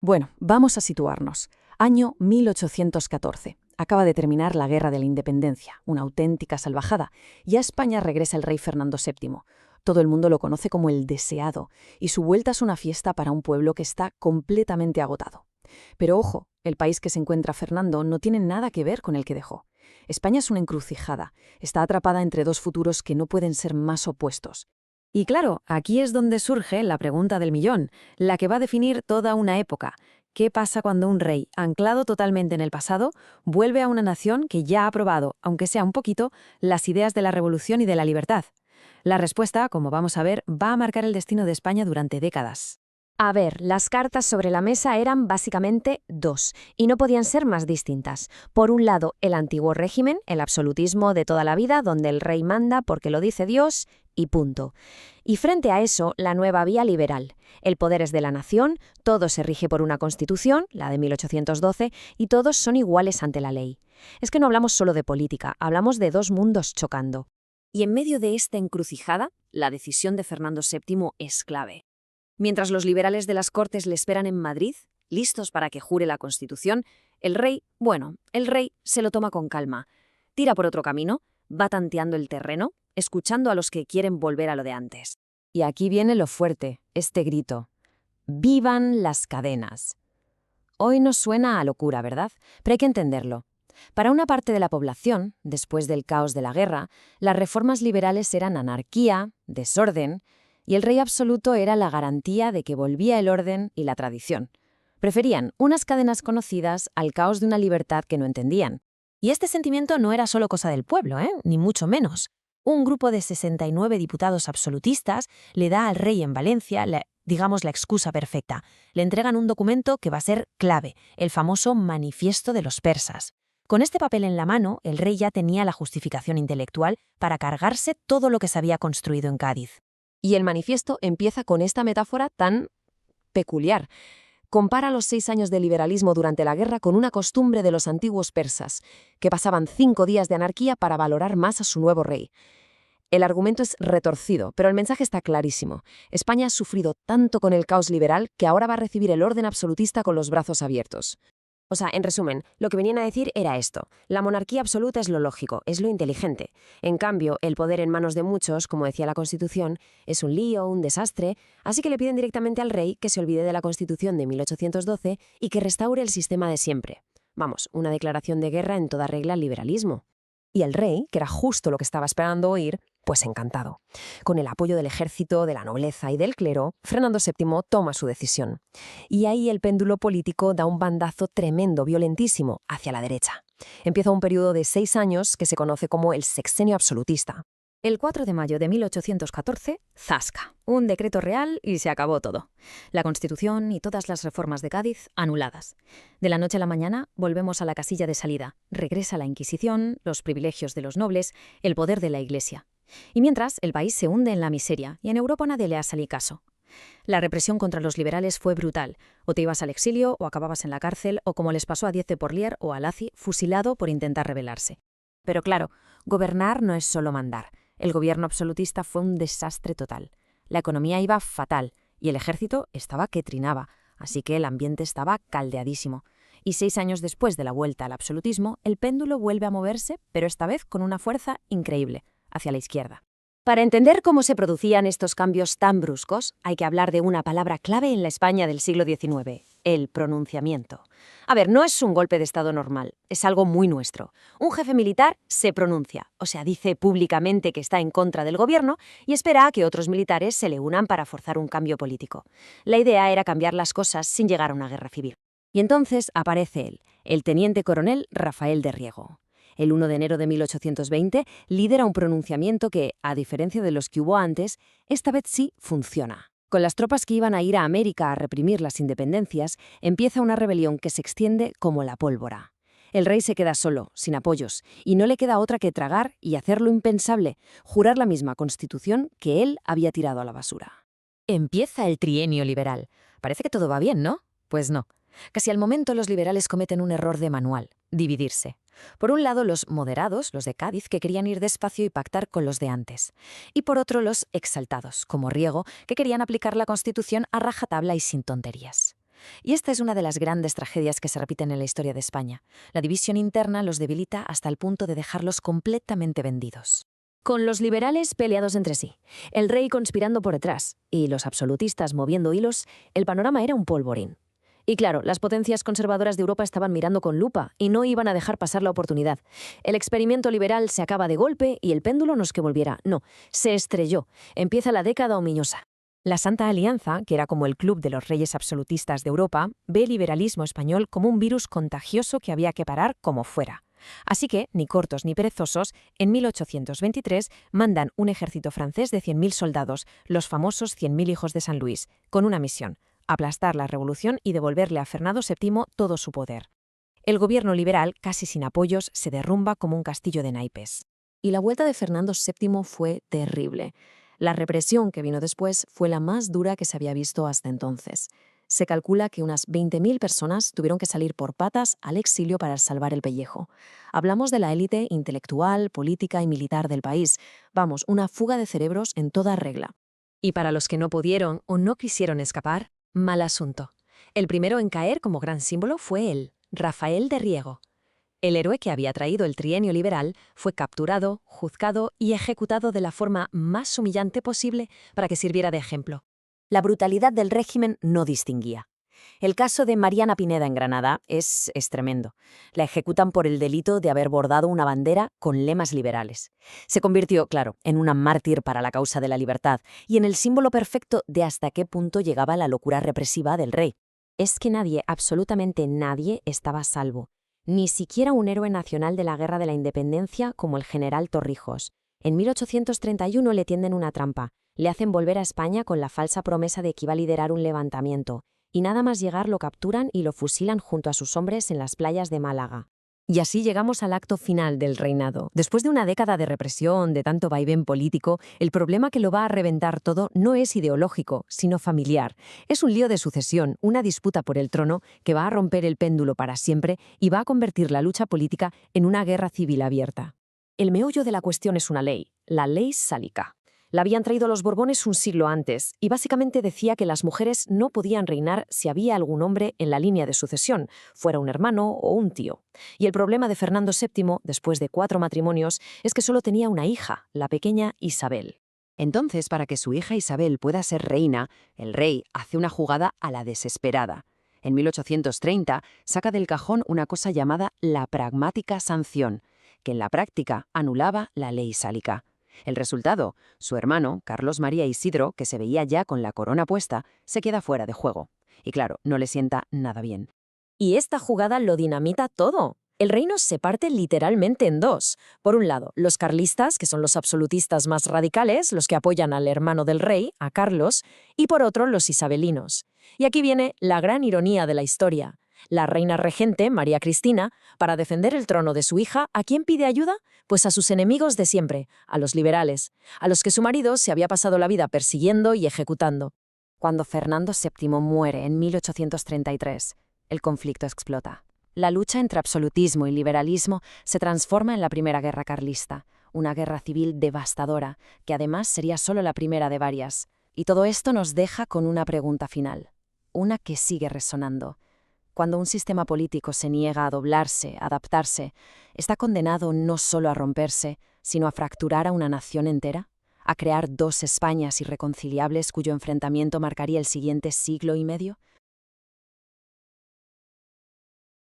Bueno, vamos a situarnos. Año 1814. Acaba de terminar la Guerra de la Independencia, una auténtica salvajada, y a España regresa el rey Fernando VII. Todo el mundo lo conoce como el deseado, y su vuelta es una fiesta para un pueblo que está completamente agotado. Pero ojo, el país que se encuentra Fernando no tiene nada que ver con el que dejó. España es una encrucijada, está atrapada entre dos futuros que no pueden ser más opuestos. Y claro, aquí es donde surge la pregunta del millón, la que va a definir toda una época. ¿Qué pasa cuando un rey, anclado totalmente en el pasado, vuelve a una nación que ya ha probado, aunque sea un poquito, las ideas de la revolución y de la libertad? La respuesta, como vamos a ver, va a marcar el destino de España durante décadas. A ver, las cartas sobre la mesa eran básicamente dos, y no podían ser más distintas. Por un lado, el antiguo régimen, el absolutismo de toda la vida, donde el rey manda porque lo dice Dios, y punto. Y frente a eso, la nueva vía liberal. El poder es de la nación, todo se rige por una constitución, la de 1812, y todos son iguales ante la ley. Es que no hablamos solo de política, hablamos de dos mundos chocando. Y en medio de esta encrucijada, la decisión de Fernando VII es clave. Mientras los liberales de las Cortes le esperan en Madrid, listos para que jure la Constitución, el rey se lo toma con calma. Tira por otro camino, va tanteando el terreno, escuchando a los que quieren volver a lo de antes. Y aquí viene lo fuerte, este grito. ¡Vivan las cadenas! Hoy nos suena a locura, ¿verdad? Pero hay que entenderlo. Para una parte de la población, después del caos de la guerra, las reformas liberales eran anarquía, desorden, y el rey absoluto era la garantía de que volvía el orden y la tradición. Preferían unas cadenas conocidas al caos de una libertad que no entendían. Y este sentimiento no era solo cosa del pueblo, ni mucho menos. Un grupo de 69 diputados absolutistas le da al rey en Valencia la excusa perfecta. Le entregan un documento que va a ser clave, el famoso Manifiesto de los Persas. Con este papel en la mano, el rey ya tenía la justificación intelectual para cargarse todo lo que se había construido en Cádiz. Y el manifiesto empieza con esta metáfora tan peculiar. Compara los 6 años de liberalismo durante la guerra con una costumbre de los antiguos persas, que pasaban 5 días de anarquía para valorar más a su nuevo rey. El argumento es retorcido, pero el mensaje está clarísimo. España ha sufrido tanto con el caos liberal que ahora va a recibir el orden absolutista con los brazos abiertos. O sea, en resumen, lo que venían a decir era esto. La monarquía absoluta es lo lógico, es lo inteligente. En cambio, el poder en manos de muchos, como decía la Constitución, es un lío, un desastre, así que le piden directamente al rey que se olvide de la Constitución de 1812 y que restaure el sistema de siempre. Vamos, una declaración de guerra en toda regla al liberalismo. Y el rey, que era justo lo que estaba esperando oír, pues encantado. Con el apoyo del ejército, de la nobleza y del clero, Fernando VII toma su decisión. Y ahí el péndulo político da un bandazo tremendo, violentísimo, hacia la derecha. Empieza un periodo de 6 años que se conoce como el sexenio absolutista. El 4 de mayo de 1814, ¡zasca! Un decreto real y se acabó todo. La Constitución y todas las reformas de Cádiz anuladas. De la noche a la mañana volvemos a la casilla de salida. Regresa la Inquisición, los privilegios de los nobles, el poder de la Iglesia. Y mientras, el país se hunde en la miseria y en Europa nadie le ha salido caso. La represión contra los liberales fue brutal. O te ibas al exilio, o acababas en la cárcel, o como les pasó a Díez de Porlier o a Lacy, fusilado por intentar rebelarse. Pero claro, gobernar no es solo mandar. El gobierno absolutista fue un desastre total. La economía iba fatal y el ejército estaba que trinaba, así que el ambiente estaba caldeadísimo. Y 6 años después de la vuelta al absolutismo, el péndulo vuelve a moverse, pero esta vez con una fuerza increíble, hacia la izquierda. Para entender cómo se producían estos cambios tan bruscos, hay que hablar de una palabra clave en la España del siglo XIX, el pronunciamiento. A ver, no es un golpe de Estado normal, es algo muy nuestro. Un jefe militar se pronuncia, o sea, dice públicamente que está en contra del gobierno y espera a que otros militares se le unan para forzar un cambio político. La idea era cambiar las cosas sin llegar a una guerra civil. Y entonces aparece él, el teniente coronel Rafael de Riego. El 1 de enero de 1820 lidera un pronunciamiento que, a diferencia de los que hubo antes, esta vez sí funciona. Con las tropas que iban a ir a América a reprimir las independencias, empieza una rebelión que se extiende como la pólvora. El rey se queda solo, sin apoyos, y no le queda otra que tragar y hacer lo impensable, jurar la misma Constitución que él había tirado a la basura. Empieza el trienio liberal. Parece que todo va bien, ¿no? Pues no. Casi al momento los liberales cometen un error de manual, dividirse. Por un lado los moderados, los de Cádiz, que querían ir despacio y pactar con los de antes. Y por otro los exaltados, como Riego, que querían aplicar la Constitución a rajatabla y sin tonterías. Y esta es una de las grandes tragedias que se repiten en la historia de España. La división interna los debilita hasta el punto de dejarlos completamente vendidos. Con los liberales peleados entre sí, el rey conspirando por detrás y los absolutistas moviendo hilos, el panorama era un polvorín. Y claro, las potencias conservadoras de Europa estaban mirando con lupa y no iban a dejar pasar la oportunidad. El experimento liberal se acaba de golpe y el péndulo no es que volviera, no, se estrelló. Empieza la década ominosa. La Santa Alianza, que era como el club de los reyes absolutistas de Europa, ve el liberalismo español como un virus contagioso que había que parar como fuera. Así que, ni cortos ni perezosos, en 1823 mandan un ejército francés de 100.000 soldados, los famosos 100.000 hijos de San Luis, con una misión: aplastar la revolución y devolverle a Fernando VII todo su poder. El gobierno liberal, casi sin apoyos, se derrumba como un castillo de naipes. Y la vuelta de Fernando VII fue terrible. La represión que vino después fue la más dura que se había visto hasta entonces. Se calcula que unas 20.000 personas tuvieron que salir por patas al exilio para salvar el pellejo. Hablamos de la élite intelectual, política y militar del país. Vamos, una fuga de cerebros en toda regla. Y para los que no pudieron o no quisieron escapar, mal asunto. El primero en caer como gran símbolo fue él, Rafael de Riego. El héroe que había traído el trienio liberal fue capturado, juzgado y ejecutado de la forma más humillante posible para que sirviera de ejemplo. La brutalidad del régimen no distinguía. El caso de Mariana Pineda en Granada es tremendo. La ejecutan por el delito de haber bordado una bandera con lemas liberales. Se convirtió, claro, en una mártir para la causa de la libertad y en el símbolo perfecto de hasta qué punto llegaba la locura represiva del rey. Es que nadie, absolutamente nadie, estaba a salvo. Ni siquiera un héroe nacional de la Guerra de la Independencia como el general Torrijos. En 1831 le tienden una trampa. Le hacen volver a España con la falsa promesa de que iba a liderar un levantamiento. Y nada más llegar lo capturan y lo fusilan junto a sus hombres en las playas de Málaga. Y así llegamos al acto final del reinado. Después de una década de represión, de tanto vaivén político, el problema que lo va a reventar todo no es ideológico, sino familiar. Es un lío de sucesión, una disputa por el trono que va a romper el péndulo para siempre y va a convertir la lucha política en una guerra civil abierta. El meollo de la cuestión es una ley, la Ley Sálica. La habían traído los Borbones un siglo antes y básicamente decía que las mujeres no podían reinar si había algún hombre en la línea de sucesión, fuera un hermano o un tío. Y el problema de Fernando VII, después de 4 matrimonios, es que solo tenía una hija, la pequeña Isabel. Entonces, para que su hija Isabel pueda ser reina, el rey hace una jugada a la desesperada. En 1830 saca del cajón una cosa llamada la pragmática sanción, que en la práctica anulaba la ley sálica. El resultado, su hermano, Carlos María Isidro, que se veía ya con la corona puesta, se queda fuera de juego. Y claro, no le sienta nada bien. Y esta jugada lo dinamita todo. El reino se parte literalmente en dos. Por un lado, los carlistas, que son los absolutistas más radicales, los que apoyan al hermano del rey, a Carlos, y por otro, los isabelinos. Y aquí viene la gran ironía de la historia. La reina regente, María Cristina, para defender el trono de su hija, ¿a quién pide ayuda? Pues a sus enemigos de siempre, a los liberales, a los que su marido se había pasado la vida persiguiendo y ejecutando. Cuando Fernando VII muere en 1833, el conflicto explota. La lucha entre absolutismo y liberalismo se transforma en la Primera Guerra Carlista, una guerra civil devastadora, que además sería solo la primera de varias. Y todo esto nos deja con una pregunta final, una que sigue resonando. Cuando un sistema político se niega a doblarse, a adaptarse, ¿está condenado no solo a romperse, sino a fracturar a una nación entera? ¿A crear 2 Españas irreconciliables cuyo enfrentamiento marcaría el siguiente siglo y medio?